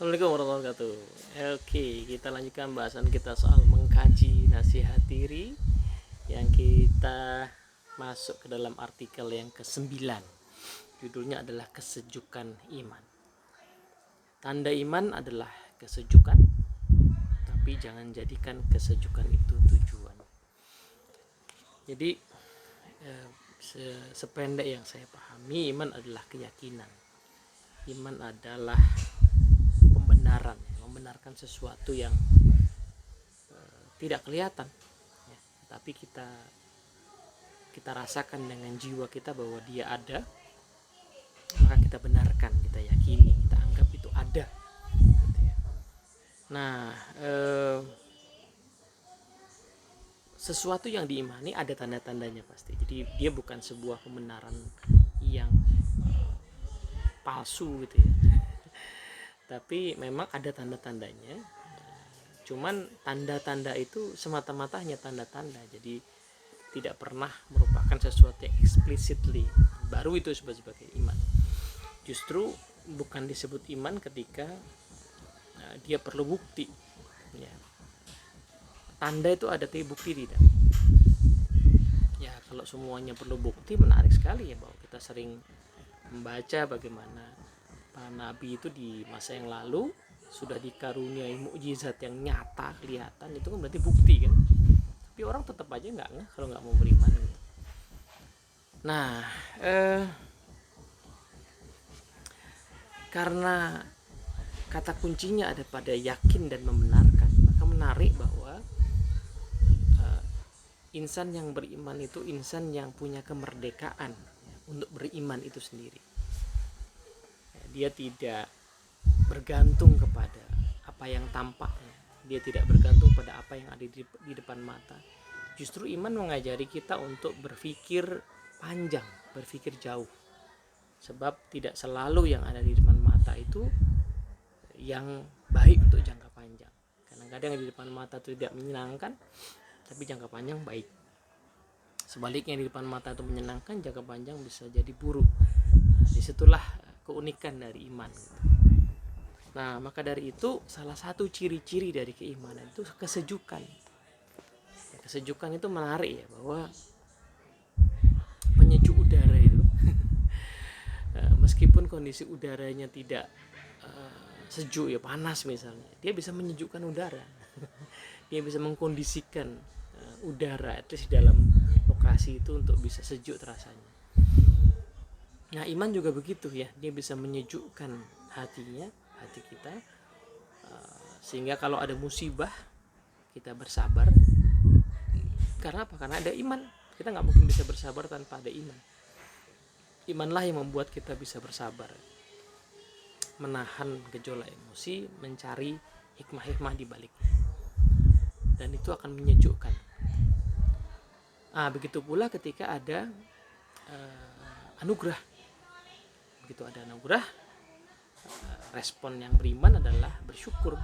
Assalamualaikum warahmatullahi wabarakatuh. Oke, kita lanjutkan bahasan kita soal mengkaji nasihat diri yang kita masuk ke dalam artikel yang ke-9. Judulnya adalah kesejukan iman. Tanda iman adalah kesejukan, tapi jangan jadikan kesejukan itu tujuan. Jadi sependek yang saya pahami, iman adalah keyakinan. Iman adalah membenarkan sesuatu yang tidak kelihatan, ya, tapi kita rasakan dengan jiwa kita bahwa dia ada, maka kita benarkan, kita yakini, kita anggap itu ada, gitu ya. Nah, sesuatu yang diimani ada tanda-tandanya pasti. Jadi dia bukan sebuah pembenaran yang palsu gitu ya. Tapi memang ada tanda-tandanya. Cuman tanda-tanda itu semata-mata hanya tanda-tanda. Jadi tidak pernah merupakan sesuatu yang explicitly. Baru itu sebagai iman. Justru bukan disebut iman ketika dia perlu bukti. Ya. Tanda itu ada, tapi bukti tidak. Ya, kalau semuanya perlu bukti, menarik sekali ya, bahwa kita sering membaca bagaimana para nabi itu di masa yang lalu sudah dikaruniai mukjizat yang nyata, kelihatan. Itu kan berarti bukti kan. Tapi orang tetap aja nggak ngeh kalau nggak mau beriman gitu. Nah, karena kata kuncinya ada pada yakin dan membenarkan, maka menarik bahwa insan yang beriman itu insan yang punya kemerdekaan untuk beriman itu sendiri. Dia tidak bergantung kepada apa yang tampak, dia tidak bergantung pada apa yang ada di depan mata. Justru iman mengajari kita untuk berpikir panjang, berpikir jauh. Sebab tidak selalu yang ada di depan mata itu yang baik untuk jangka panjang. Kadang-kadang yang di depan mata itu tidak menyenangkan, tapi jangka panjang baik. Sebaliknya di depan mata itu menyenangkan, jangka panjang bisa jadi buruk. Disitulah keunikan dari iman. Nah, maka dari itu salah satu ciri-ciri dari keimanan itu kesejukan. Kesejukan itu menarik ya, bahwa penyejuk udara itu meskipun kondisi udaranya tidak sejuk ya, panas misalnya, dia bisa menyejukkan udara. Dia bisa mengkondisikan udara itu di dalam lokasi itu untuk bisa sejuk terasanya. Nah, iman juga begitu ya, dia bisa menyejukkan hati kita, sehingga kalau ada musibah kita bersabar. Karena apa? Karena ada iman. Kita nggak mungkin bisa bersabar tanpa ada iman. Imanlah yang membuat kita bisa bersabar, menahan gejolak emosi, mencari hikmah-hikmah di baliknya, dan itu akan menyejukkan. Begitu pula ketika ada anugerah. Begitu ada anugerah, respon yang beriman adalah bersyukur.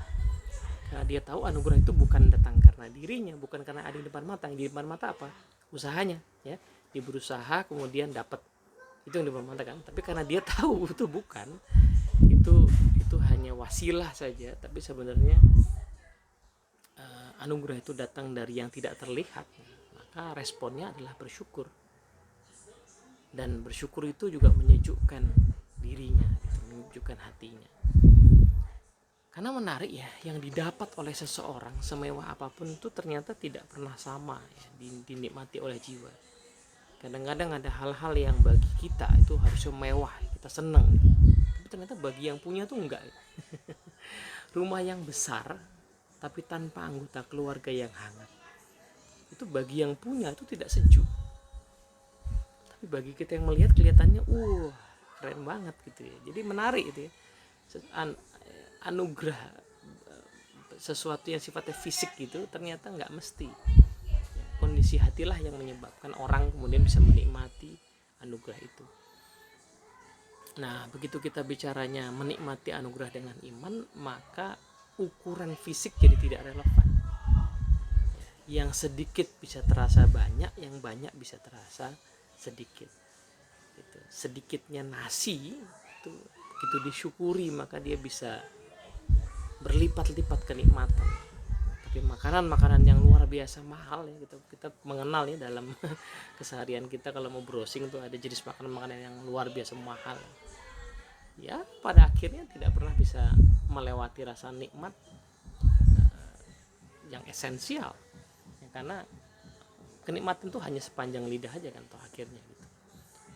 Karena dia tahu anugerah itu bukan datang karena dirinya, bukan karena ada di depan mata. Yang di depan mata apa? Usahanya, ya. Dia berusaha kemudian dapat. Itu yang di depan mata kan. Tapi karena dia tahu itu bukan, itu hanya wasilah saja, tapi sebenarnya anugerah itu datang dari yang tidak terlihat. Maka responnya adalah bersyukur. Dan bersyukur itu juga menyejukkan dirinya, menyejukkan hatinya. Karena menarik ya, yang didapat oleh seseorang semewah apapun itu ternyata tidak pernah sama ya, dinikmati oleh jiwa. Kadang-kadang ada hal-hal yang bagi kita itu harusnya mewah, kita senang, tapi ternyata bagi yang punya tuh enggak. Rumah yang besar tapi tanpa anggota keluarga yang hangat, itu bagi yang punya itu tidak sejuk. Tapi bagi kita yang melihat kelihatannya keren banget gitu ya. Jadi menarik gitu ya. Anugerah sesuatu yang sifatnya fisik gitu ternyata nggak mesti. Kondisi hatilah yang menyebabkan orang kemudian bisa menikmati anugerah itu. Nah, begitu kita bicaranya menikmati anugerah dengan iman, maka ukuran fisik jadi tidak relevan. Yang sedikit bisa terasa banyak, yang banyak bisa terasa sedikit. Sedikitnya nasi itu begitu disyukuri, maka dia bisa berlipat-lipat kenikmatan. Tapi makanan-makanan yang luar biasa mahal ya, kita mengenal ya dalam keseharian kita, kalau mau browsing tuh ada jenis makanan-makanan yang luar biasa mahal. Ya pada akhirnya tidak pernah bisa melewati rasa nikmat yang esensial ya, karena kenikmatan itu hanya sepanjang lidah aja kan toh akhirnya gitu.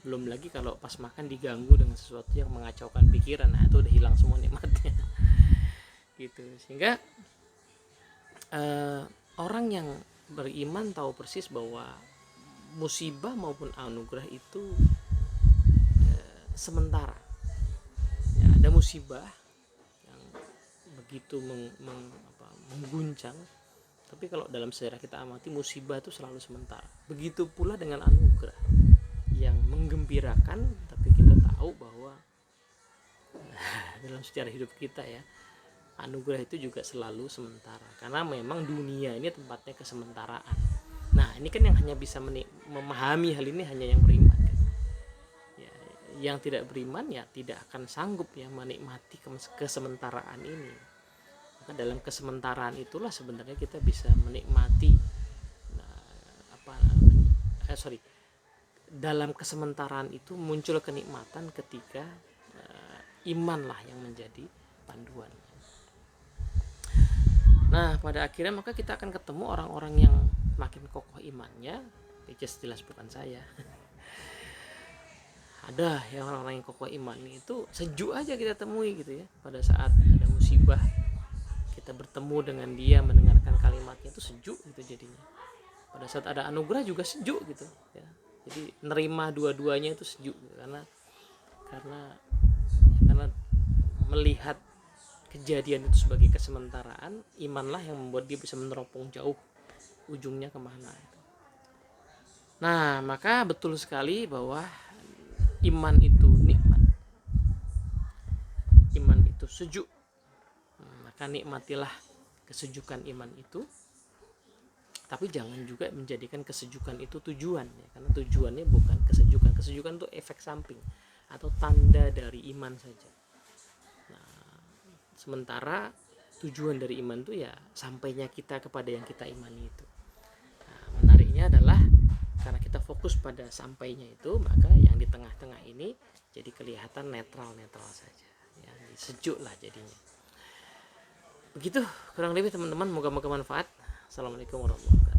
Belum lagi kalau pas makan diganggu dengan sesuatu yang mengacaukan pikiran, nah itu udah hilang semua nikmatnya gitu. Sehingga orang yang beriman tahu persis bahwa musibah maupun anugerah itu sementara ya. Ada musibah yang begitu mengguncang, tapi kalau dalam sejarah kita amati, musibah itu selalu sementara. Begitu pula dengan anugerah yang menggembirakan, tapi kita tahu bahwa dalam sejarah hidup kita ya, anugerah itu juga selalu sementara, karena memang dunia ini tempatnya kesementaraan. Nah ini kan yang hanya bisa memahami hal ini hanya yang beriman kan? Ya, yang tidak beriman ya tidak akan sanggup ya menikmati kesementaraan ini. Maka dalam kesementaraan itulah sebenarnya kita bisa menikmati dalam kesementaraan itu muncul kenikmatan ketika imanlah yang menjadi panduan. Nah pada akhirnya maka kita akan ketemu orang-orang yang makin kokoh imannya, jelas bukan saya. Ada ya orang-orang yang kokoh iman itu sejuk aja kita temui gitu ya. Pada saat ada musibah kita bertemu dengan dia, mendengarkan kalimatnya itu sejuk gitu jadinya. Pada saat ada anugerah juga sejuk gitu ya. Jadi nerima dua-duanya itu sejuk gitu. Karena melihat kejadian itu sebagai kesementaraan, imanlah yang membuat dia bisa meneropong jauh ujungnya kemana itu. Nah maka betul sekali bahwa iman itu nikmat, iman itu sejuk. Maka nikmatilah kesejukan iman itu, tapi jangan juga menjadikan kesejukan itu tujuan ya, karena tujuannya bukan kesejukan. Kesejukan itu efek samping atau tanda dari iman saja. Nah, sementara tujuan dari iman itu ya sampainya kita kepada yang kita imani itu. Nah, menariknya adalah karena kita fokus pada sampainya itu, maka yang di tengah-tengah ini jadi kelihatan netral saja ya, sejuk lah jadinya. Begitu kurang lebih teman-teman, moga-moga manfaat. Assalamualaikum warahmatullahi wabarakatuh.